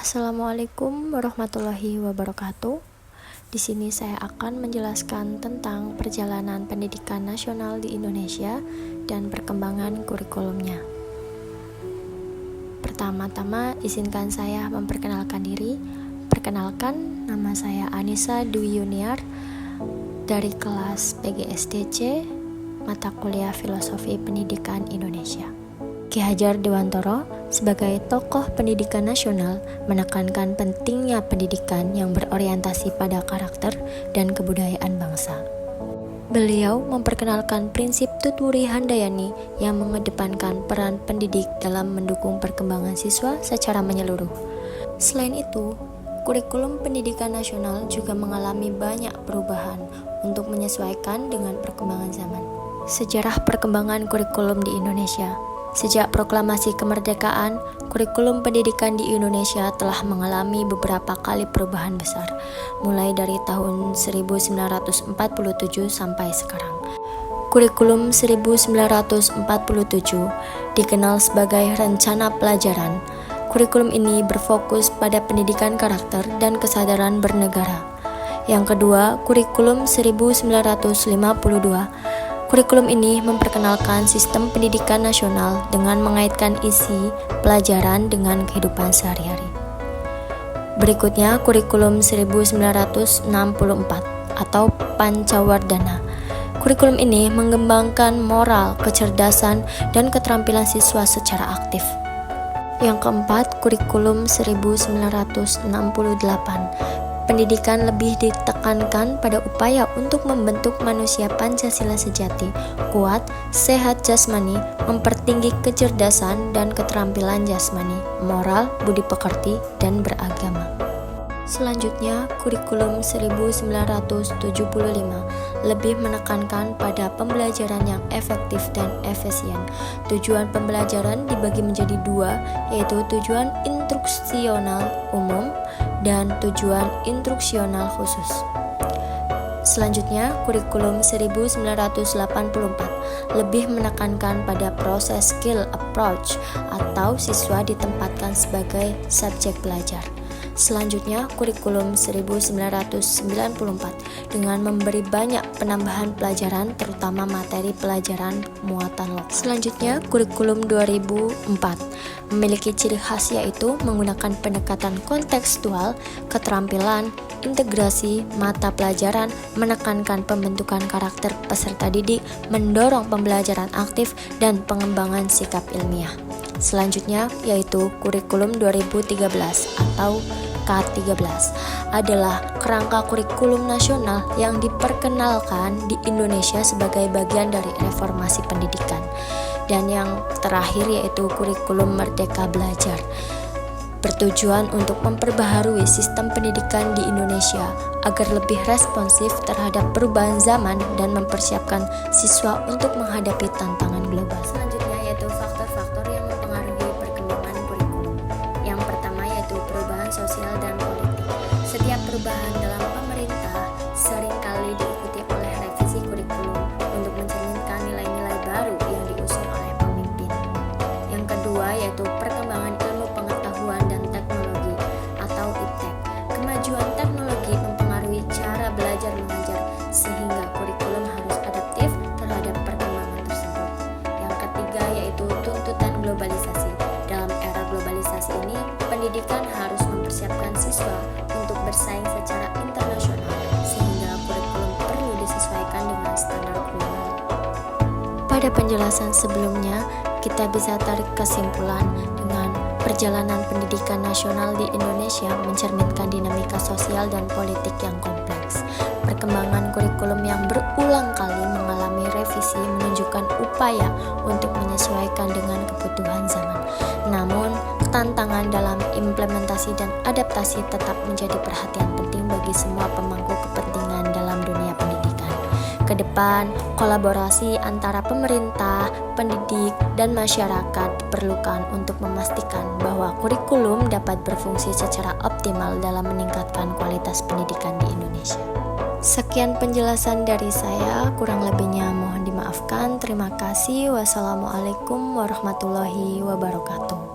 Assalamualaikum warahmatullahi wabarakatuh. Di sini saya akan menjelaskan tentang perjalanan pendidikan nasional di Indonesia dan perkembangan kurikulumnya. Pertama-tama, izinkan saya memperkenalkan diri. Perkenalkan, nama saya Anissa Dwi Yuniar dari kelas PGSDC, mata kuliah Filosofi Pendidikan Indonesia. Ki Hajar Dewantoro sebagai tokoh pendidikan nasional menekankan pentingnya pendidikan yang berorientasi pada karakter dan kebudayaan bangsa. Beliau memperkenalkan prinsip Tutwuri Handayani yang mengedepankan peran pendidik dalam mendukung perkembangan siswa secara menyeluruh. Selain itu, kurikulum pendidikan nasional juga mengalami banyak perubahan untuk menyesuaikan dengan perkembangan zaman. Sejarah perkembangan kurikulum di Indonesia. Sejak proklamasi kemerdekaan, kurikulum pendidikan di Indonesia telah mengalami beberapa kali perubahan besar, mulai dari tahun 1947 sampai sekarang. Kurikulum 1947 dikenal sebagai rencana pelajaran. Kurikulum ini berfokus pada pendidikan karakter dan kesadaran bernegara. Yang kedua, kurikulum 1952. Kurikulum ini memperkenalkan sistem pendidikan nasional dengan mengaitkan isi pelajaran dengan kehidupan sehari-hari. Berikutnya, kurikulum 1964 atau Pancawardhana. Kurikulum ini mengembangkan moral, kecerdasan, dan keterampilan siswa secara aktif. Yang keempat, kurikulum 1968. Pendidikan lebih ditekankan pada upaya untuk membentuk manusia Pancasila sejati, kuat, sehat jasmani, mempertinggi kecerdasan dan keterampilan jasmani, moral, budi pekerti, dan beragama. Selanjutnya, kurikulum 1975 lebih menekankan pada pembelajaran yang efektif dan efisien. Tujuan pembelajaran dibagi menjadi dua, yaitu tujuan instruksional umum dan tujuan instruksional khusus. Selanjutnya, kurikulum 1984 lebih menekankan pada proses skill approach atau siswa ditempatkan sebagai subjek belajar. Selanjutnya, kurikulum 1994 dengan memberi banyak penambahan pelajaran terutama materi pelajaran muatan lokal. Selanjutnya, kurikulum 2004 memiliki ciri khas yaitu menggunakan pendekatan kontekstual, keterampilan, integrasi mata pelajaran, menekankan pembentukan karakter peserta didik, mendorong pembelajaran aktif, dan pengembangan sikap ilmiah. Selanjutnya yaitu kurikulum 2013 atau K13 adalah kerangka kurikulum nasional yang diperkenalkan di Indonesia sebagai bagian dari reformasi pendidikan. Dan yang terakhir yaitu kurikulum Merdeka Belajar, bertujuan untuk memperbaharui sistem pendidikan di Indonesia agar lebih responsif terhadap perubahan zaman dan mempersiapkan siswa untuk menghadapi tantangan global. Selanjutnya yaitu faktor-faktor yang mempengaruhi perkembangan kurikulum. Yang pertama yaitu perubahan sosial dan politik. Setiap perubahan dalam pemerintah seringkali diikuti oleh revisi kurikulum untuk mencerminkan nilai-nilai baru yang diusung oleh pemimpin. Yang kedua yaitu perkembangan ilmu pengetahuan dan teknologi atau IPTEK. Kemajuan teknologi mempengaruhi cara belajar mengajar sehingga kurikulum harus adaptif terhadap perkembangan tersebut. Yang ketiga yaitu tuntutan globalisasi. Dalam era globalisasi ini, pendidikan harus mempersiapkan siswa untuk bersaing secara internasional sehingga kurikulum perlu disesuaikan dengan standar global. Pada penjelasan sebelumnya, kita bisa tarik kesimpulan dengan perjalanan pendidikan nasional di Indonesia mencerminkan dinamika sosial dan politik yang kompleks. Perkembangan kurikulum yang berulang kali mengalami revisi menunjukkan upaya untuk menyesuaikan dengan kebutuhan zaman. Namun, tantangan dalam implementasi dan adaptasi tetap menjadi perhatian penting bagi semua pemangku kepentingan dalam dunia pendidikan. Kedepan, kolaborasi antara pemerintah, pendidik, dan masyarakat diperlukan untuk memastikan bahwa kurikulum dapat berfungsi secara optimal dalam meningkatkan kualitas pendidikan di Indonesia. Sekian penjelasan dari saya, kurang lebihnya mohon dimaafkan. Terima kasih. Wassalamualaikum warahmatullahi wabarakatuh.